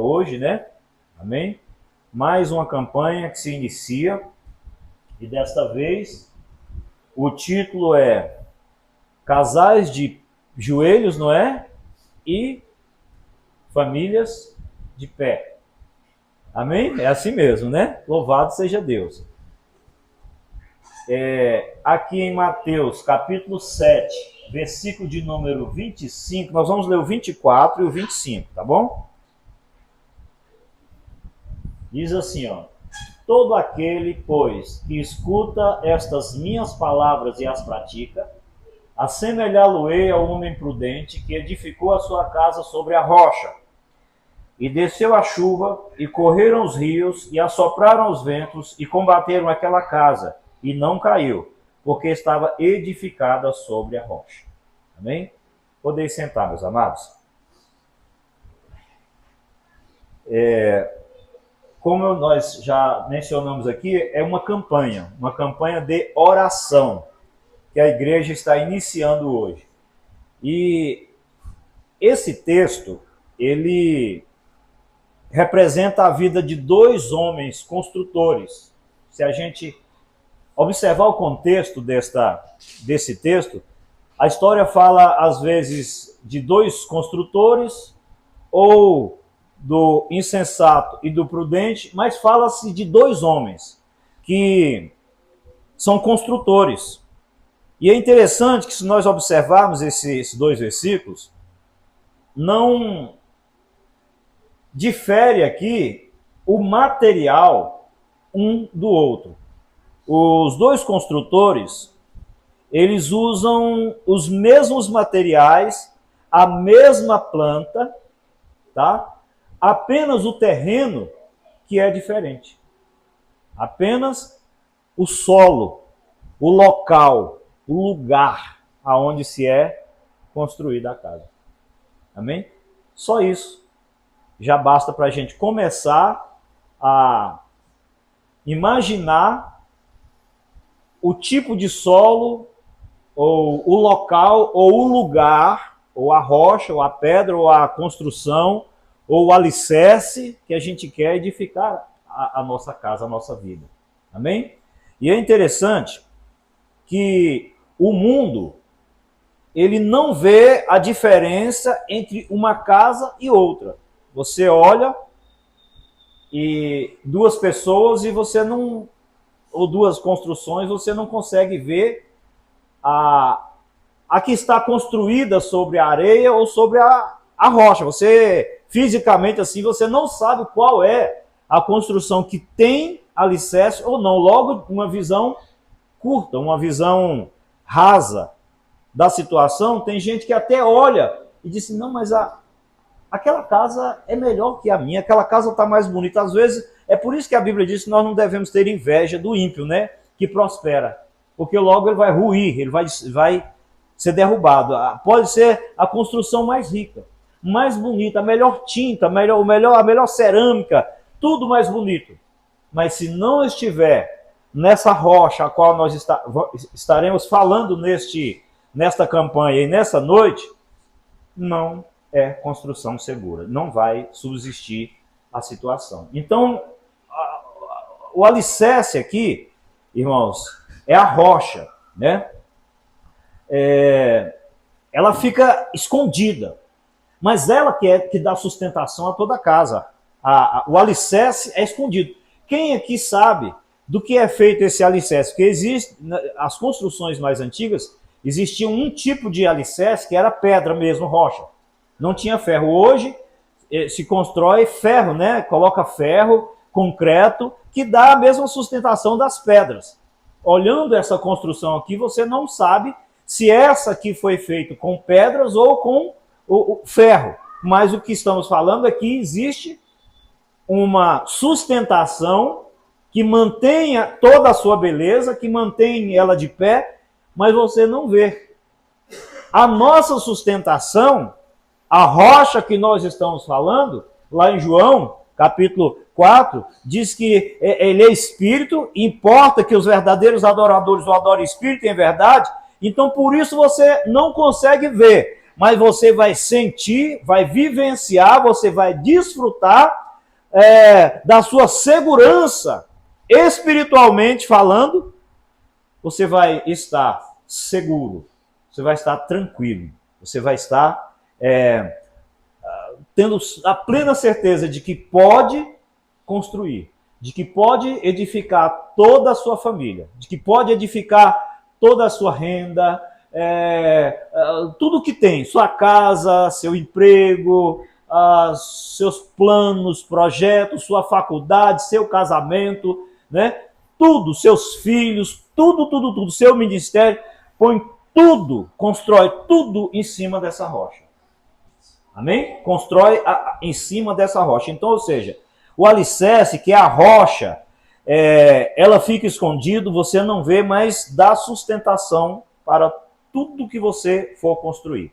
Hoje, né? Amém? Mais uma campanha que se inicia e desta vez o título é Casais de Joelhos, não é? E Famílias de Pé. Amém? É assim mesmo, né? Louvado seja Deus. Aqui em Mateus, capítulo 7, versículo de número 25, nós vamos ler o 24 e o 25, tá bom? Diz assim, ó: todo aquele, pois, que escuta estas minhas palavras e as pratica, assemelhá-lo-ei ao homem prudente que edificou a sua casa sobre a rocha. E desceu a chuva, e correram os rios, e assopraram os ventos, e combateram aquela casa, e não caiu, porque estava edificada sobre a rocha. Amém? Podeis sentar, meus amados. Como nós já mencionamos aqui, é uma campanha de oração, que a igreja está iniciando hoje. E esse texto, ele representa a vida de dois homens construtores. Se a gente observar o contexto desse texto, a história fala, às vezes, de dois construtores, ou do insensato e do prudente, mas fala-se de dois homens que são construtores. E é interessante que, se nós observarmos esses dois versículos, não difere aqui o material um do outro. Os dois construtores, eles usam os mesmos materiais, a mesma planta, tá? Apenas o terreno que é diferente. Apenas o solo, o local, o lugar aonde se é construída a casa. Amém? Só isso já basta para a gente começar a imaginar o tipo de solo, ou o local, ou o lugar, ou a rocha, ou a pedra, ou a construção, ou o alicerce que a gente quer edificar a nossa casa, a nossa vida. Amém? E é interessante que o mundo, ele não vê a diferença entre uma casa e outra. Você olha e duas pessoas e você não, ou duas construções, você não consegue ver a que está construída sobre a areia ou sobre a rocha. Você, fisicamente assim, você não sabe qual é a construção que tem alicerce ou não. Logo, uma visão curta, uma visão rasa da situação. Tem gente que até olha e diz, não, mas aquela casa é melhor que a minha, aquela casa está mais bonita. Às vezes, é por isso que a Bíblia diz que nós não devemos ter inveja do ímpio, né? Que prospera. Porque logo ele vai ruir, ele vai ser derrubado. Pode ser a construção mais rica, mais bonita, a melhor tinta, a melhor cerâmica, tudo mais bonito. Mas se não estiver nessa rocha a qual nós estaremos falando nesta campanha e nessa noite, não é construção segura, não vai subsistir a situação. Então, o alicerce aqui, irmãos, é a rocha, né? Ela fica escondida, mas ela que dá sustentação a toda a casa. O alicerce é escondido. Quem aqui sabe do que é feito esse alicerce? Porque existe, as construções mais antigas, existia um tipo de alicerce que era pedra mesmo, rocha. Não tinha ferro. Hoje se constrói ferro, né? Coloca ferro, concreto, que dá a mesma sustentação das pedras. Olhando essa construção aqui, você não sabe se essa aqui foi feita com pedras ou com o ferro. Mas o que estamos falando é que existe uma sustentação que mantenha toda a sua beleza, que mantém ela de pé, mas você não vê. A nossa sustentação, a rocha que nós estamos falando, lá em João, capítulo 4, diz que ele é espírito, importa que os verdadeiros adoradores o adorem espírito em verdade, então por isso você não consegue ver, mas você vai sentir, vai vivenciar, você vai desfrutar da sua segurança, espiritualmente falando, você vai estar seguro, você vai estar tranquilo, você vai estar tendo a plena certeza de que pode construir, de que pode edificar toda a sua família, de que pode edificar toda a sua renda, tudo que tem, sua casa, seu emprego, seus planos, projetos, sua faculdade, seu casamento, né? Tudo, seus filhos, tudo, seu ministério, põe tudo, constrói tudo em cima dessa rocha. Amém? Constrói em cima dessa rocha. Então, ou seja, o alicerce, que é a rocha, ela fica escondido, você não vê, mas dá sustentação para tudo que você for construir.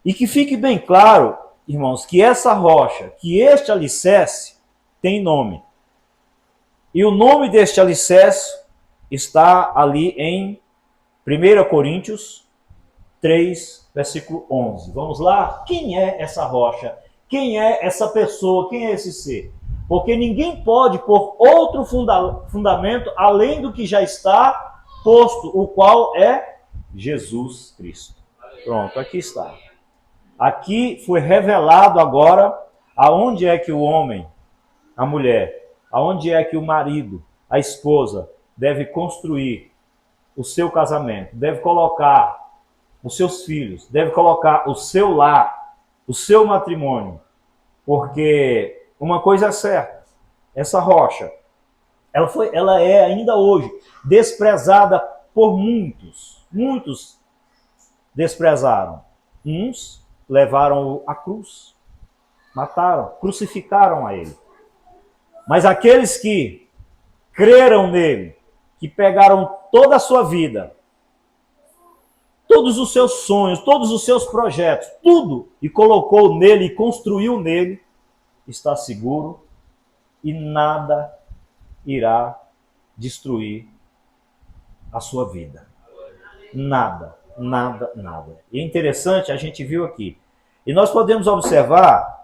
E que fique bem claro, irmãos, que essa rocha, que este alicerce tem nome. E o nome deste alicerce está ali em 1 Coríntios 3, versículo 11. Vamos lá? Quem é essa rocha? Quem é essa pessoa? Quem é esse ser? Porque ninguém pode pôr outro fundamento além do que já está posto, o qual é Jesus Cristo. Pronto, aqui está. Aqui foi revelado agora aonde é que o homem, a mulher, aonde é que o marido, a esposa, deve construir o seu casamento, deve colocar os seus filhos, deve colocar o seu lar, o seu matrimônio. Porque uma coisa é certa, essa rocha, ela é ainda hoje desprezada por muitos. Muitos desprezaram. Uns levaram à cruz, mataram, crucificaram a ele. Mas aqueles que creram nele, que pegaram toda a sua vida, todos os seus sonhos, todos os seus projetos, tudo, e colocou nele e construiu nele, está seguro e nada irá destruir a sua vida. Nada, nada, nada. E é interessante, a gente viu aqui. E nós podemos observar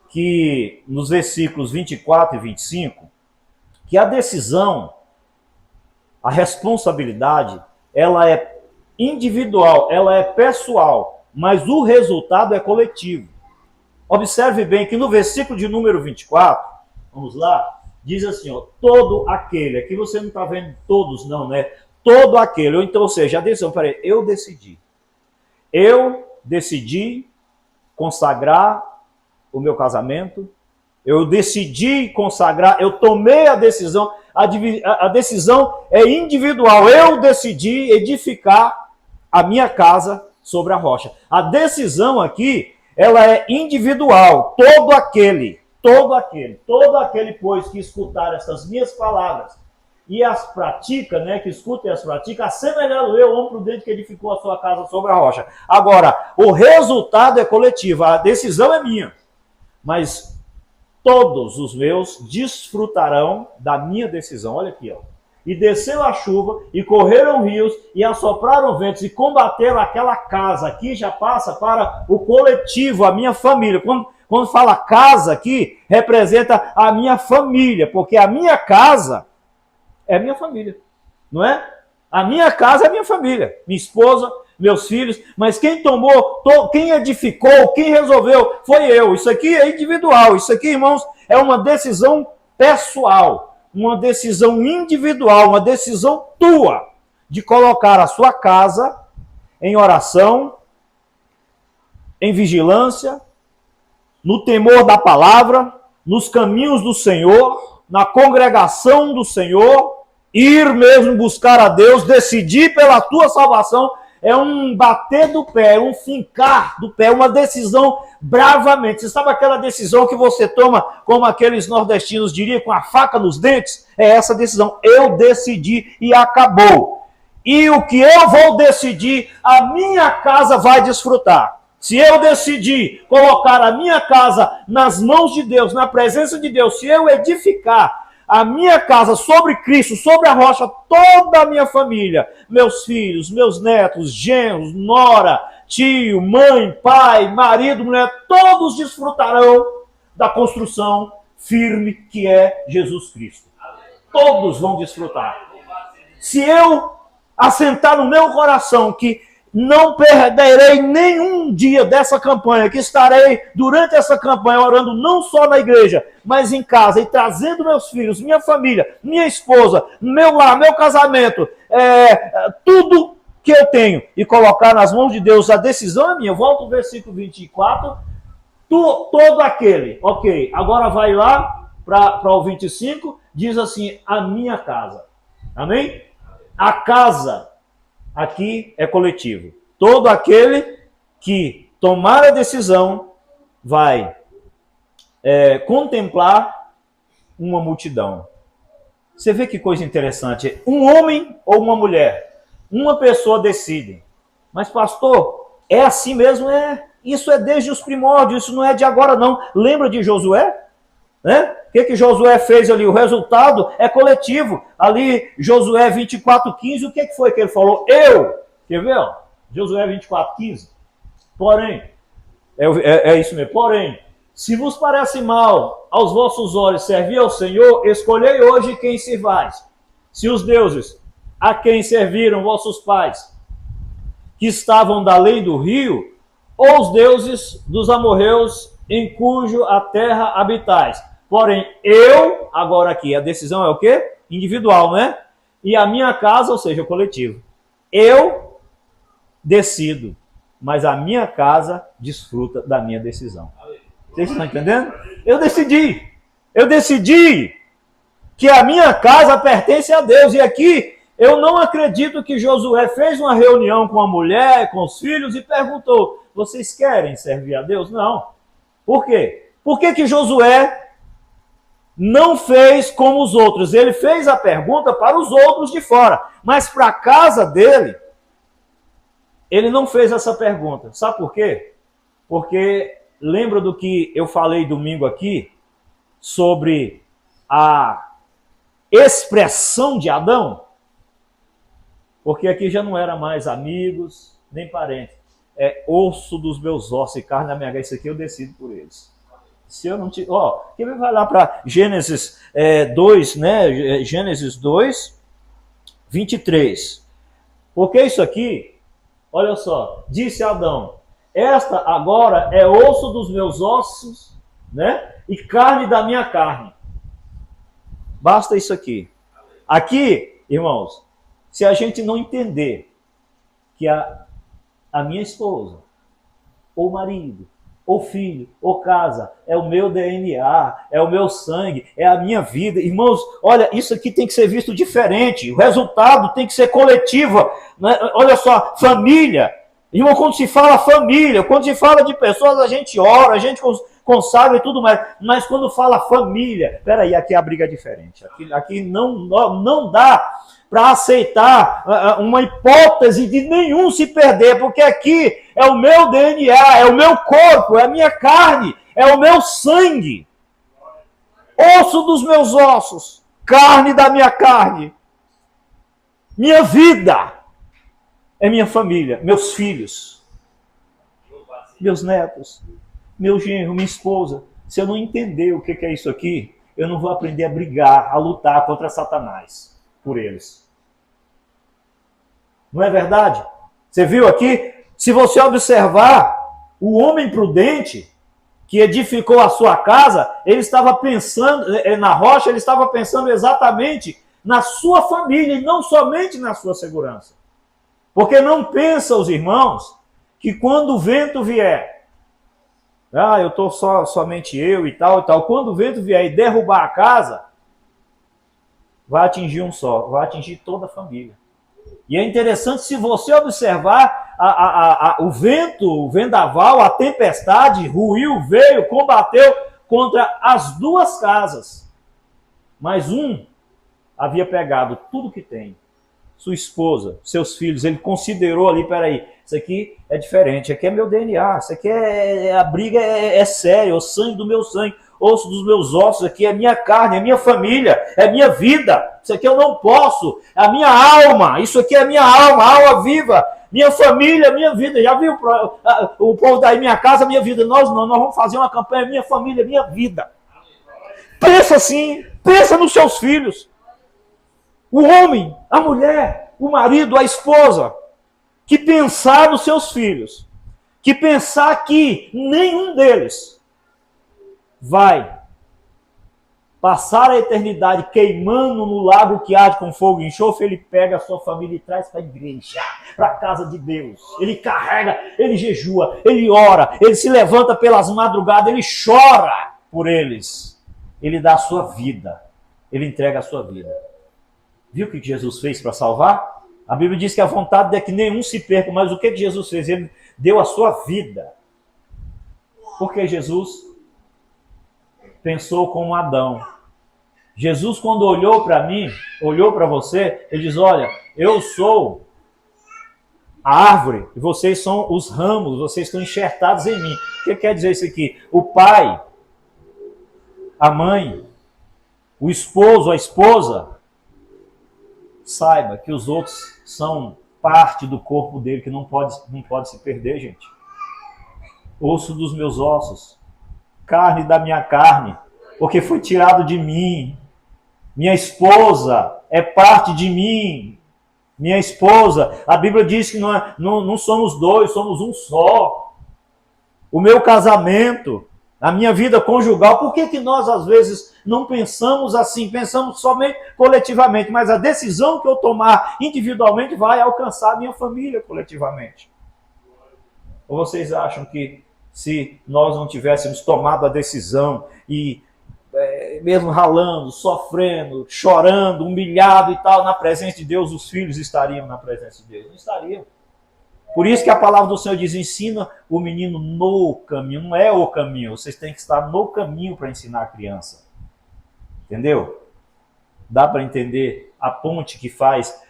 que nos versículos 24 e 25, que a decisão, a responsabilidade, ela é individual, ela é pessoal, mas o resultado é coletivo. Observe bem que no versículo de número 24, vamos lá, diz assim, ó, todo aquele, aqui você não está vendo todos não, né? Todo aquele, então, ou seja, a decisão, peraí, eu decidi consagrar o meu casamento, eu decidi consagrar, eu tomei a decisão, a decisão é individual, eu decidi edificar a minha casa sobre a rocha. A decisão aqui, ela é individual, todo aquele, pois, que escutar estas minhas palavras e as pratica, né, que escuta e as pratica, assemelhando eu, homem prudente que edificou a sua casa sobre a rocha. Agora, o resultado é coletivo, a decisão é minha, mas todos os meus desfrutarão da minha decisão. Olha aqui, ó. E desceu a chuva, e correram rios, e assopraram ventos, e combateram aquela casa. Aqui já passa para o coletivo, a minha família. Quando fala casa aqui, representa a minha família, porque a minha casa é minha família, não é? A minha casa é minha família, minha esposa, meus filhos, mas quem tomou, quem edificou, quem resolveu, foi eu. Isso aqui é individual, isso aqui, irmãos, é uma decisão pessoal, uma decisão individual, uma decisão tua, de colocar a sua casa em oração, em vigilância, no temor da palavra, nos caminhos do Senhor, na congregação do Senhor, ir mesmo buscar a Deus, decidir pela tua salvação, é um bater do pé, um fincar do pé, uma decisão bravamente. Você sabe aquela decisão que você toma, como aqueles nordestinos diriam, com a faca nos dentes? É essa decisão. Eu decidi e acabou. E o que eu vou decidir, a minha casa vai desfrutar. Se eu decidir colocar a minha casa nas mãos de Deus, na presença de Deus, se eu edificar a minha casa sobre Cristo, sobre a rocha, toda a minha família, meus filhos, meus netos, genros, nora, tio, mãe, pai, marido, mulher, todos desfrutarão da construção firme que é Jesus Cristo. Todos vão desfrutar. Se eu assentar no meu coração que não perderei nenhum dia dessa campanha, que estarei durante essa campanha orando não só na igreja, mas em casa e trazendo meus filhos, minha família, minha esposa, meu lar, meu casamento, tudo que eu tenho e colocar nas mãos de Deus, a decisão é minha. Volto ao versículo 24. Todo aquele, ok, agora vai lá para o 25, diz assim, a minha casa. Amém? A casa aqui é coletivo. Todo aquele que tomar a decisão vai contemplar uma multidão. Você vê que coisa interessante. Um homem ou uma mulher, uma pessoa decide. Mas pastor, é assim mesmo? Isso é desde os primórdios, isso não é de agora não. Lembra de Josué? Né? O que Josué fez ali? O resultado é coletivo. Ali, Josué 24:15, o que foi que ele falou? Quer ver? Ó? Josué 24:15. Porém, é isso mesmo. Porém, se vos parece mal aos vossos olhos servir ao Senhor, escolhei hoje quem servais. Se os deuses a quem serviram vossos pais, que estavam da além do rio, ou os deuses dos amorreus em cujo a terra habitais. Porém, agora aqui, a decisão é o quê? Individual, né? E a minha casa, ou seja, coletivo. Eu decido, mas a minha casa desfruta da minha decisão. Vocês estão entendendo? Eu decidi que a minha casa pertence a Deus. E aqui, eu não acredito que Josué fez uma reunião com a mulher, com os filhos e perguntou, vocês querem servir a Deus? Não. Por quê? Por que Josué não fez como os outros? Ele fez a pergunta para os outros de fora, mas para a casa dele, ele não fez essa pergunta. Sabe por quê? Porque lembra do que eu falei domingo aqui sobre a expressão de Adão? Porque aqui já não era mais amigos, nem parentes. É osso dos meus ossos e carne da minha carne. Isso aqui eu decido por eles. Se eu não te... quem vai lá para Gênesis 2, né? Gênesis 2, 23. Porque isso aqui, olha só, disse Adão, esta agora é osso dos meus ossos, né? E carne da minha carne. Basta isso aqui. Aqui, irmãos, se a gente não entender que a minha esposa, ou marido, ou filho, ou casa, é o meu DNA, é o meu sangue, é a minha vida. Irmãos, olha, isso aqui tem que ser visto diferente. O resultado tem que ser coletivo. Né? Olha só, família. Irmão, quando se fala família, quando se fala de pessoas, a gente ora, a gente consagra e tudo mais. Mas quando fala família, peraí, aqui a briga é diferente. Aqui não dá para aceitar uma hipótese de nenhum se perder, porque aqui é o meu DNA, é o meu corpo, é a minha carne, é o meu sangue, osso dos meus ossos, carne da minha carne, minha vida, é minha família, meus filhos, meus netos, meu genro, minha esposa. Se eu não entender o que é isso aqui, eu não vou aprender a brigar, a lutar contra Satanás por eles. Não é verdade? Você viu aqui? Se você observar, o homem prudente que edificou a sua casa, ele estava pensando na rocha, ele estava pensando exatamente na sua família e não somente na sua segurança. Porque não pensa os irmãos que quando o vento vier, eu estou somente eu e tal, quando o vento vier e derrubar a casa, vai atingir um só, vai atingir toda a família. E é interessante, se você observar o vento, o vendaval, a tempestade, ruiu, veio, combateu contra as duas casas. Mas um havia pegado tudo que tem, sua esposa, seus filhos, ele considerou ali, peraí, isso aqui é diferente, isso aqui é meu DNA, isso aqui a briga é séria, o sangue do meu sangue, osso dos meus ossos aqui, é minha carne, é minha família, é minha vida. Isso aqui eu não posso, é a minha alma, isso aqui é a minha alma, alma viva, minha família, minha vida. Já viu o povo daí, minha casa, minha vida? Nós não, nós vamos fazer uma campanha, minha família, minha vida. Pensa assim, pensa nos seus filhos. O homem, a mulher, o marido, a esposa, que pensar nos seus filhos, que pensar que nenhum deles vai passar a eternidade queimando no lago que arde com fogo e enxofre, ele pega a sua família e traz para a igreja, para a casa de Deus. Ele carrega, ele jejua, ele ora, ele se levanta pelas madrugadas, ele chora por eles. Ele dá a sua vida, ele entrega a sua vida. Viu o que Jesus fez para salvar? A Bíblia diz que a vontade é que nenhum se perca, mas o que Jesus fez? Ele deu a sua vida. Porque Jesus pensou como Adão. Jesus, quando olhou para mim, olhou para você, ele diz, olha, eu sou a árvore e vocês são os ramos, vocês estão enxertados em mim. O que quer dizer isso aqui? O pai, a mãe, o esposo, a esposa, saiba que os outros são parte do corpo dele, que não pode se perder, gente. Osso dos meus ossos, carne da minha carne, porque foi tirado de mim. Minha esposa é parte de mim. Minha esposa, a Bíblia diz que não somos dois, somos um só. O meu casamento, a minha vida conjugal, por que nós às vezes não pensamos assim? Pensamos somente coletivamente, mas a decisão que eu tomar individualmente vai alcançar a minha família coletivamente. Ou vocês acham que se nós não tivéssemos tomado a decisão e mesmo ralando, sofrendo, chorando, humilhado e tal, na presença de Deus, os filhos estariam na presença de Deus? Não estariam. Por isso que a palavra do Senhor diz, ensina o menino no caminho, não é o caminho, vocês têm que estar no caminho para ensinar a criança. Entendeu? Dá para entender a ponte que faz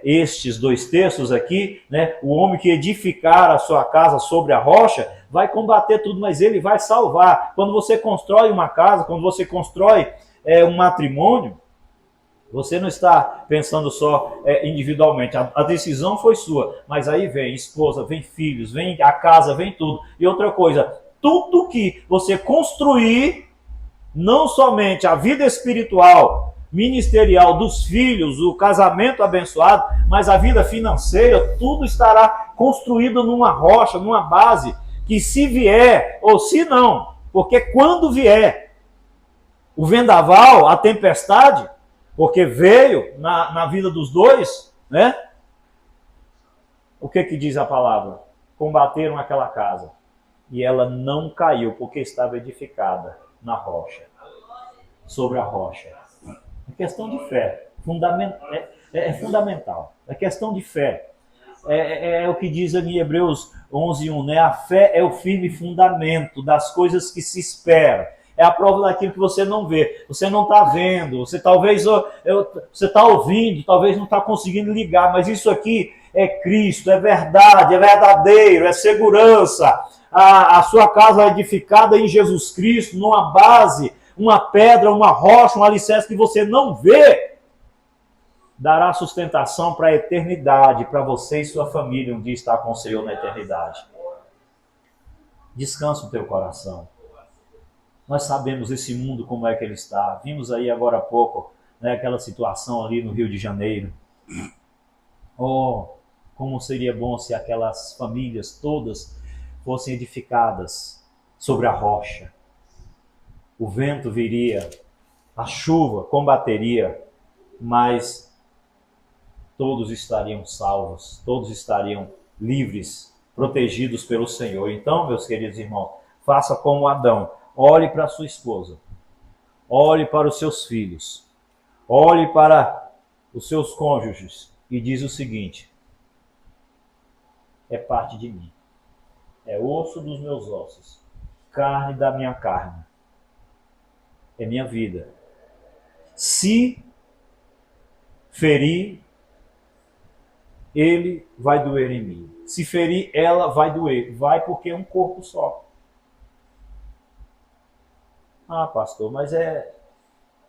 estes dois textos aqui, né? O homem que edificar a sua casa sobre a rocha vai combater tudo, mas ele vai salvar. Quando você constrói uma casa, quando você constrói um matrimônio, você não está pensando só individualmente. A decisão foi sua, mas aí vem esposa, vem filhos, vem a casa, vem tudo. E outra coisa, tudo que você construir, não somente a vida espiritual, ministerial dos filhos, o casamento abençoado, mas a vida financeira, tudo estará construído numa rocha, numa base, que se vier, ou se não, porque quando vier o vendaval, a tempestade, porque veio na vida dos dois, né? O que diz a palavra? Combateram aquela casa e ela não caiu, porque estava edificada na rocha, sobre a rocha. É questão de fé, é fundamental. É questão de fé. É o que diz em Hebreus 11:1, né? A fé é o firme fundamento das coisas que se esperam. É a prova daquilo que você não vê. Você não está vendo, você talvez você está ouvindo, talvez não está conseguindo ligar, mas isso aqui é Cristo, é verdade, é verdadeiro, é segurança. A sua casa é edificada em Jesus Cristo, numa base, uma pedra, uma rocha, um alicerce que você não vê, dará sustentação para a eternidade, para você e sua família um dia estar com o Senhor na eternidade. Descansa o teu coração. Nós sabemos esse mundo como é que ele está. Vimos aí agora há pouco, né, aquela situação ali no Rio de Janeiro. Oh, como seria bom se aquelas famílias todas fossem edificadas sobre a rocha. O vento viria, a chuva combateria, mas todos estariam salvos, todos estariam livres, protegidos pelo Senhor. Então, meus queridos irmãos, faça como Adão. Olhe para a sua esposa, olhe para os seus filhos, olhe para os seus cônjuges e diz o seguinte: é parte de mim, é osso dos meus ossos, carne da minha carne, é minha vida. Se ferir, ele vai doer em mim. Se ferir, ela vai doer. Vai porque é um corpo só. Ah, pastor, mas é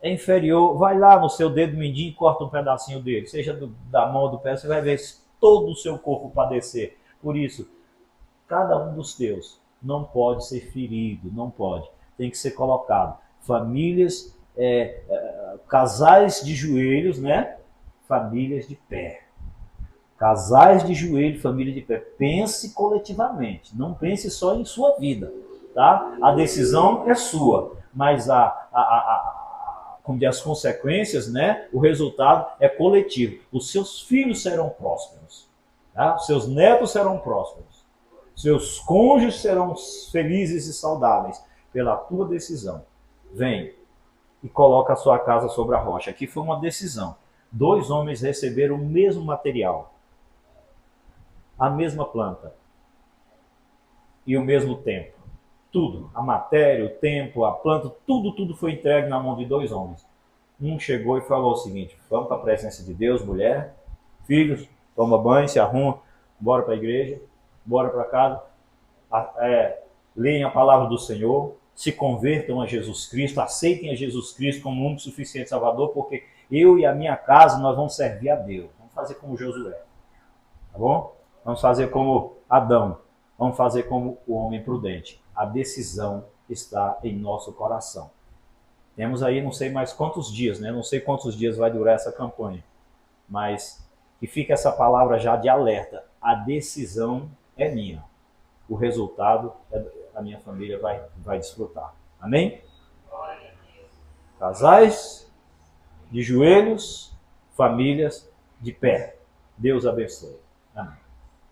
inferior. Vai lá no seu dedo mindinho e corta um pedacinho dele, seja da mão ou do pé, você vai ver todo o seu corpo padecer. Por isso, cada um dos teus não pode ser ferido, não pode. Tem que ser colocado. Famílias, casais de joelhos, né? Famílias de pé. Casais de joelho, família de pé. Pense coletivamente, não pense só em sua vida, tá? A decisão é sua, mas como diz, as consequências, né? O resultado é coletivo. Os seus filhos serão prósperos, tá? Os seus netos serão prósperos, seus cônjuges serão felizes e saudáveis pela tua decisão. Vem e coloca a sua casa sobre a rocha. Aqui foi uma decisão. Dois homens receberam o mesmo material, a mesma planta e o mesmo tempo. Tudo, a matéria, o tempo, a planta, tudo foi entregue na mão de dois homens. Um chegou e falou o seguinte: vamos para a presença de Deus, mulher, filhos, toma banho, se arruma, bora para a igreja, bora para casa, leem a palavra do Senhor, se convertam a Jesus Cristo, aceitem a Jesus Cristo como único suficiente Salvador, porque eu e a minha casa nós vamos servir a Deus. Vamos fazer como Josué, tá bom? Vamos fazer como Adão, vamos fazer como o homem prudente. A decisão está em nosso coração. Temos aí não sei mais quantos dias, né? Não sei quantos dias vai durar essa campanha, mas que fica essa palavra já de alerta. A decisão é minha. O resultado a minha família vai desfrutar. Amém? Casais de joelhos, famílias de pé. Deus abençoe. Amém.